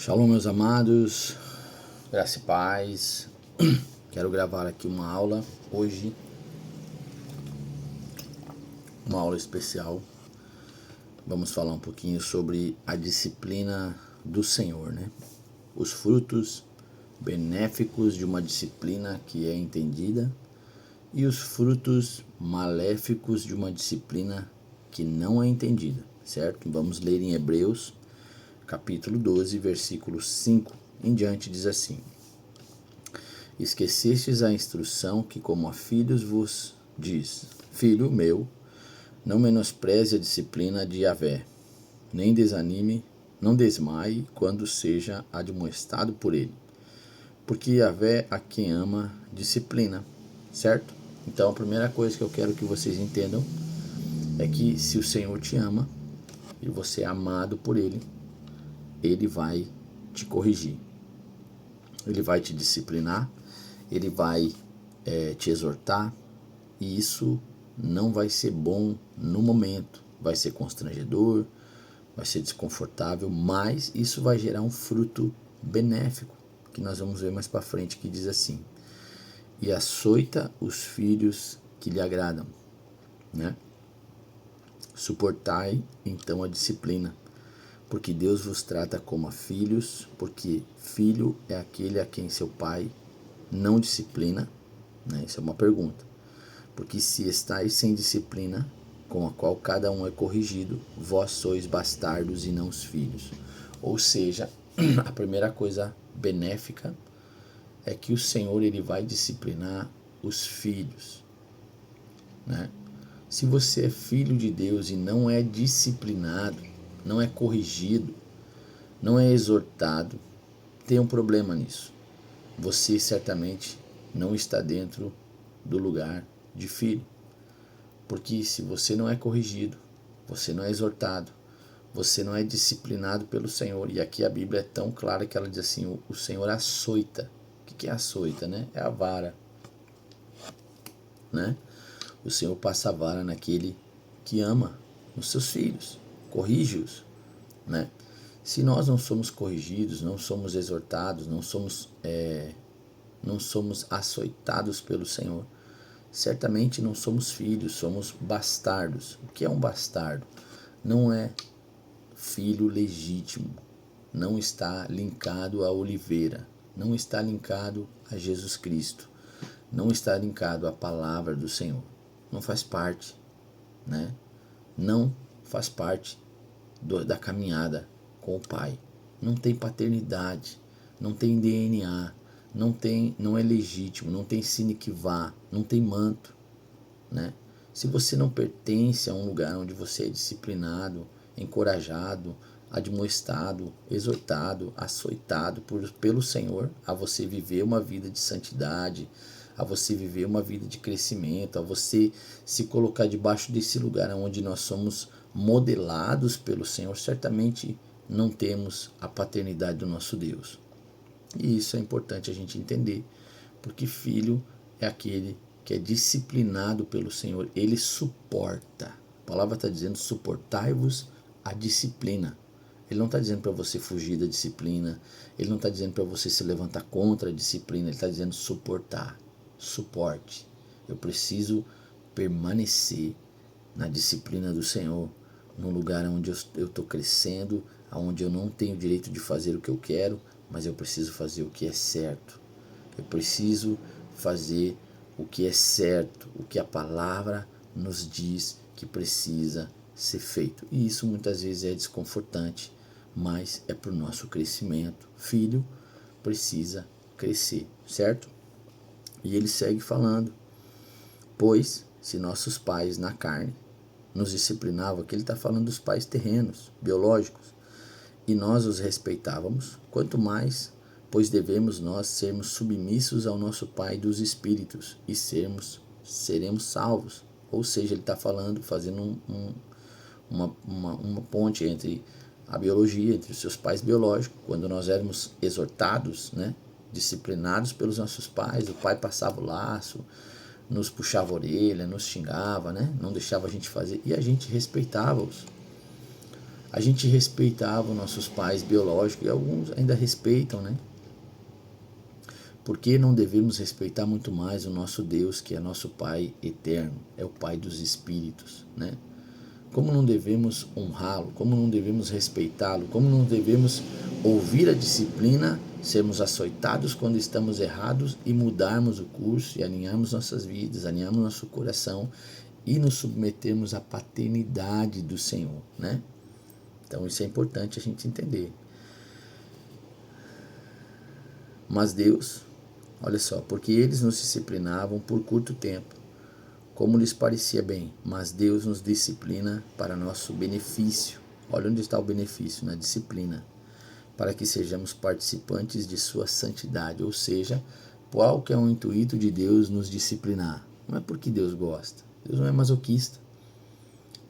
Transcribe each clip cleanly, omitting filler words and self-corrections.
Shalom, meus amados, graça e paz. Quero gravar aqui uma aula hoje, uma aula especial. Vamos falar um pouquinho sobre a disciplina do Senhor, né? Os frutos benéficos de uma disciplina que é entendida e os frutos maléficos de uma disciplina que não é entendida, certo? Vamos ler em Hebreus, capítulo 12, versículo 5 em diante, diz assim: Esquecestes a instrução que como a filhos vos diz: Filho meu, não menospreze a disciplina de Yahvé, nem desanime, não desmaie quando seja admoestado por ele. Porque Yahvé a quem ama disciplina, certo? Então a primeira coisa que eu quero que vocês entendam é que se o Senhor te ama e você é amado por ele, ele vai te corrigir, ele vai te disciplinar, ele vai te exortar, e isso não vai ser bom no momento, vai ser constrangedor, vai ser desconfortável, mas isso vai gerar um fruto benéfico, que nós vamos ver mais para frente, que diz assim: e açoita os filhos que lhe agradam, né? Suportai então a disciplina, porque Deus vos trata como a filhos, porque filho é aquele a quem seu pai não disciplina, né? Isso é uma pergunta. Porque se estáis sem disciplina, com a qual cada um é corrigido, vós sois bastardos e não os filhos. Ou seja, a primeira coisa benéfica é que o Senhor ele vai disciplinar os filhos, né? Se você é filho de Deus e não é disciplinado, não é corrigido, não é exortado, tem um problema nisso. Você certamente não está dentro do lugar de filho. Porque se você não é corrigido, você não é exortado, você não é disciplinado pelo Senhor, e aqui a Bíblia é tão clara que ela diz assim: o Senhor açoita. O que é açoita, né? É a vara, né? O Senhor passa a vara naquele que ama os seus filhos, corrige-os, né? Se nós não somos corrigidos, não somos exortados, não somos açoitados pelo Senhor, certamente não somos filhos, somos bastardos. O que é um bastardo? Não é filho legítimo, não está linkado à oliveira, não está linkado a Jesus Cristo, não está linkado à palavra do Senhor, não faz parte, né? Não faz parte da caminhada com o Pai, não tem paternidade, não tem DNA, não é legítimo, não tem sine qua non, não tem manto, né? Se você não pertence a um lugar onde você é disciplinado, encorajado, admoestado, exortado, açoitado pelo Senhor, a você viver uma vida de santidade, a você viver uma vida de crescimento, a você se colocar debaixo desse lugar onde nós somos modelados pelo Senhor, certamente não temos a paternidade do nosso Deus. E isso é importante a gente entender, porque filho é aquele que é disciplinado pelo Senhor, ele suporta. A palavra está dizendo: suportai-vos a disciplina. Ele não está dizendo para você fugir da disciplina, ele não está dizendo para você se levantar contra a disciplina, ele está dizendo suportar, suporte. Eu preciso permanecer na disciplina do Senhor, num lugar onde eu estou crescendo, onde eu não tenho direito de fazer o que eu quero, mas eu preciso fazer o que é certo. Eu preciso fazer o que é certo, o que a palavra nos diz que precisa ser feito. E isso muitas vezes é desconfortante, mas é para o nosso crescimento. Filho precisa crescer, certo? E ele segue falando: pois se nossos pais na carne nos disciplinavam, que ele está falando dos pais terrenos, biológicos, e nós os respeitávamos, quanto mais, pois devemos nós sermos submissos ao nosso Pai dos Espíritos e seremos salvos. Ou seja, ele está falando, fazendo uma ponte entre a biologia, entre os seus pais biológicos. Quando nós éramos exortados, né, disciplinados pelos nossos pais, o pai passava o laço, nos puxava a orelha, nos xingava, né, não deixava a gente fazer, e a gente respeitava-os. A gente respeitava os nossos pais biológicos, e alguns ainda respeitam, né? Por que não devemos respeitar muito mais o nosso Deus, que é nosso Pai eterno, é o Pai dos Espíritos, né? Como não devemos honrá-lo, como não devemos respeitá-lo, como não devemos ouvir a disciplina, sermos açoitados quando estamos errados e mudarmos o curso e alinharmos nossas vidas, alinharmos nosso coração e nos submetermos à paternidade do Senhor, né? Então isso é importante a gente entender. Mas Deus, olha só, porque eles nos disciplinavam por curto tempo, como lhes parecia bem, mas Deus nos disciplina para nosso benefício. Olha onde está o benefício, na disciplina, para que sejamos participantes de sua santidade, ou seja, qual que é o intuito de Deus nos disciplinar? Não é porque Deus gosta, Deus não é masoquista.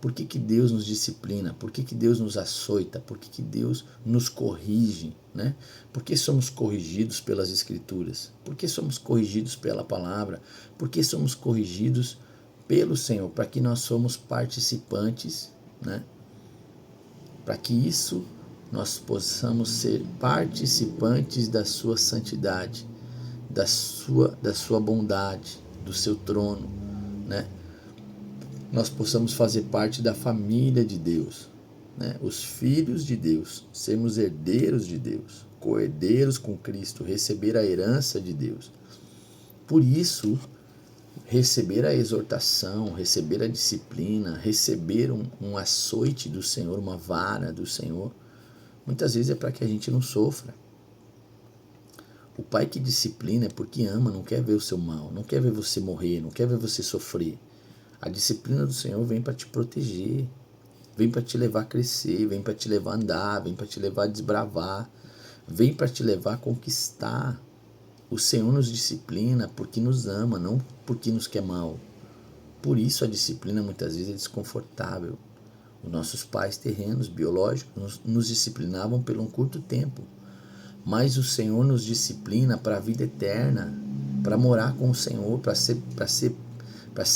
Por que Deus nos disciplina? Por que Deus nos açoita? Por que Deus nos corrige? Né? Por que somos corrigidos pelas Escrituras? Por que somos corrigidos pela palavra? Por que somos corrigidos pelo Senhor? Para que nós somos participantes, né? Para que isso nós possamos ser participantes da sua santidade, da sua bondade, do seu trono, né? Nós possamos fazer parte da família de Deus, né? Os filhos de Deus, sermos herdeiros de Deus, co-herdeiros com Cristo, receber a herança de Deus. Por isso, receber a exortação, receber a disciplina, receber um açoite do Senhor, uma vara do Senhor, muitas vezes é para que a gente não sofra. O pai que disciplina é porque ama, não quer ver o seu mal, não quer ver você morrer, não quer ver você sofrer. A disciplina do Senhor vem para te proteger, vem para te levar a crescer, vem para te levar a andar, vem para te levar a desbravar, vem para te levar a conquistar. O Senhor nos disciplina porque nos ama, não porque nos quer mal. Por isso a disciplina muitas vezes é desconfortável. Os nossos pais terrenos, biológicos, nos disciplinavam por um curto tempo. Mas o Senhor nos disciplina para a vida eterna, para morar com o Senhor, para ser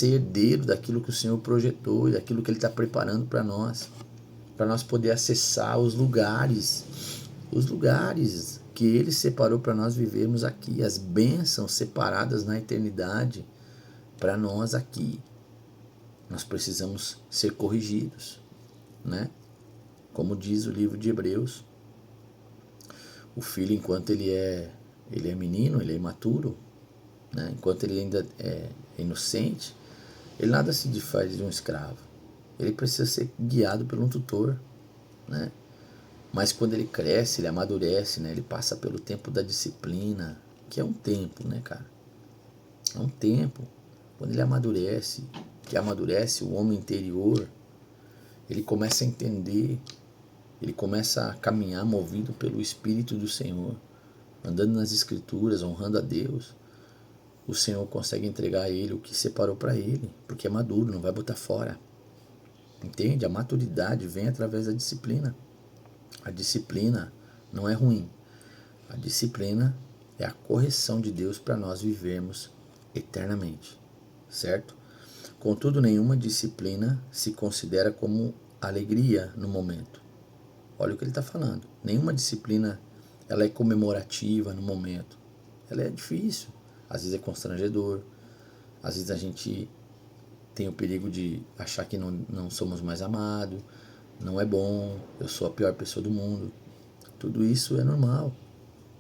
herdeiro daquilo que o Senhor projetou e daquilo que Ele está preparando para nós poder acessar os lugares que Ele separou para nós vivermos aqui, as bênçãos separadas na eternidade para nós aqui. Nós precisamos ser corrigidos, né? Como diz o livro de Hebreus, o filho, enquanto ele é menino, ele é imaturo, né? Enquanto ele ainda é inocente, ele nada se faz de um escravo. Ele precisa ser guiado por um tutor, né? Mas quando ele cresce, ele amadurece, né? Ele passa pelo tempo da disciplina, que é um tempo, né, cara? É um tempo. Quando ele amadurece, o homem interior, ele começa a entender, ele começa a caminhar movido pelo Espírito do Senhor, andando nas Escrituras, honrando a Deus. O Senhor consegue entregar a ele o que separou para ele, porque é maduro, não vai botar fora. Entende? A maturidade vem através da disciplina. A disciplina não é ruim. A disciplina é a correção de Deus para nós vivermos eternamente, certo? Contudo, nenhuma disciplina se considera como alegria no momento. Olha o que ele está falando. Nenhuma disciplina ela é comemorativa no momento. Ela é difícil. Às vezes é constrangedor. Às vezes a gente tem o perigo de achar que não somos mais amados. Não é bom. Eu sou a pior pessoa do mundo. Tudo isso é normal,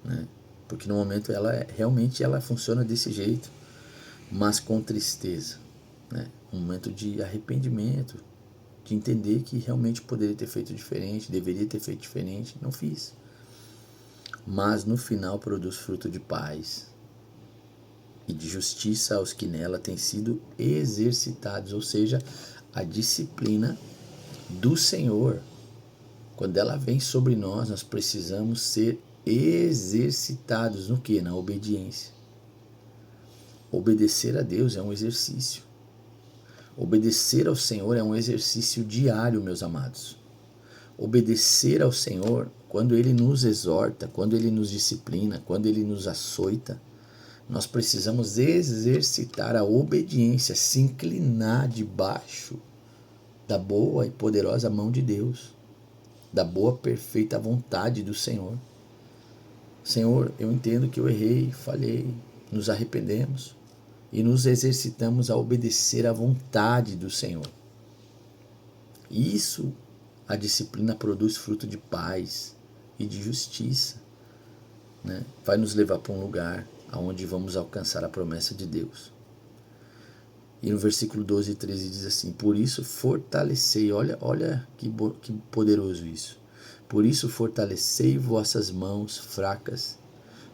né? Porque no momento realmente ela funciona desse jeito. Mas com tristeza, né? Um momento de arrependimento, de entender que realmente poderia ter feito diferente, deveria ter feito diferente, não fiz. Mas no final produz fruto de paz e de justiça aos que nela têm sido exercitados, ou seja, a disciplina do Senhor. Quando ela vem sobre nós, nós precisamos ser exercitados no quê? Na obediência. Obedecer a Deus é um exercício. Obedecer ao Senhor é um exercício diário, meus amados. Obedecer ao Senhor, quando Ele nos exorta, quando Ele nos disciplina, quando Ele nos açoita, nós precisamos exercitar a obediência, se inclinar debaixo da boa e poderosa mão de Deus. da boa, perfeita vontade do Senhor. Senhor, eu entendo que eu errei, falhei, nos arrependemos e nos exercitamos a obedecer à vontade do Senhor. Isso, a disciplina produz fruto de paz e de justiça, né? Vai nos levar para um lugar onde vamos alcançar a promessa de Deus. E no versículo 12 e 13 diz assim: por isso fortalecei, olha que poderoso isso. Por isso fortalecei vossas mãos fracas,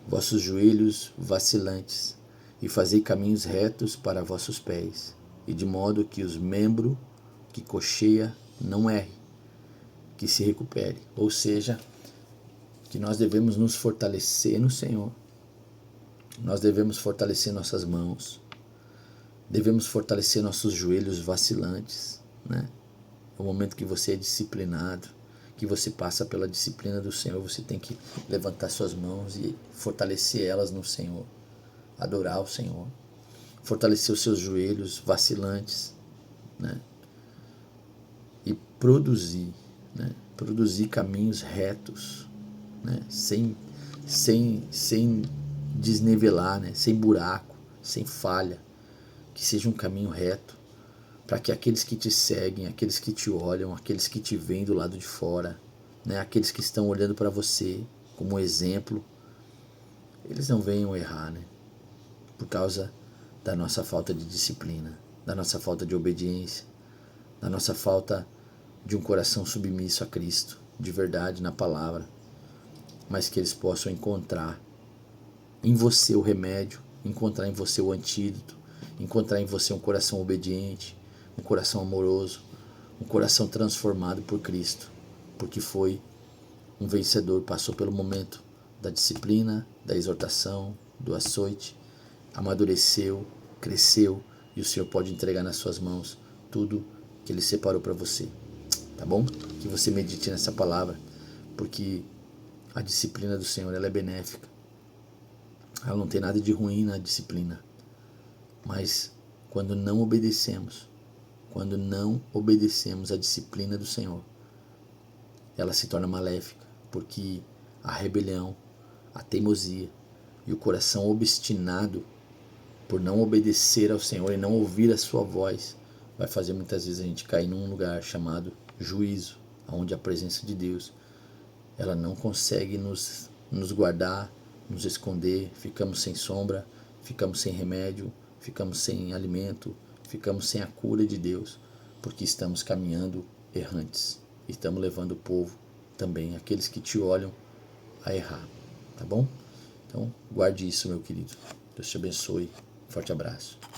vossos joelhos vacilantes, e fazei caminhos retos para vossos pés, e de modo que os membros que cocheia não erre, que se recupere. Ou seja, que nós devemos nos fortalecer no Senhor, nós devemos fortalecer nossas mãos, devemos fortalecer nossos joelhos vacilantes, né? No momento que você é disciplinado, que você passa pela disciplina do Senhor, você tem que levantar suas mãos e fortalecer elas no Senhor, adorar o Senhor, fortalecer os seus joelhos vacilantes, né? E produzir, né? Produzir caminhos retos, né? Sem desnivelar, né? Sem buraco, sem falha, que seja um caminho reto, para que aqueles que te seguem, aqueles que te olham, aqueles que te veem do lado de fora, né? Aqueles que estão olhando para você como exemplo, eles não venham errar, né? Por causa da nossa falta de disciplina, da nossa falta de obediência, da nossa falta de um coração submisso a Cristo, de verdade na palavra, mas que eles possam encontrar em você o remédio, encontrar em você o antídoto, encontrar em você um coração obediente, um coração amoroso, um coração transformado por Cristo, porque foi um vencedor, passou pelo momento da disciplina, da exortação, do açoite, amadureceu, cresceu, e o Senhor pode entregar nas suas mãos tudo que Ele separou para você, tá bom? Que você medite nessa palavra, porque a disciplina do Senhor, ela é benéfica, ela não tem nada de ruim na disciplina, mas quando não obedecemos à disciplina do Senhor, ela se torna maléfica, porque a rebelião, a teimosia e o coração obstinado por não obedecer ao Senhor e não ouvir a sua voz, vai fazer muitas vezes a gente cair num lugar chamado juízo, onde a presença de Deus, ela não consegue nos guardar, nos esconder, ficamos sem sombra, ficamos sem remédio, ficamos sem alimento, ficamos sem a cura de Deus, porque estamos caminhando errantes, estamos levando o povo também, aqueles que te olham, a errar, tá bom? Então guarde isso, meu querido. Deus te abençoe, forte abraço.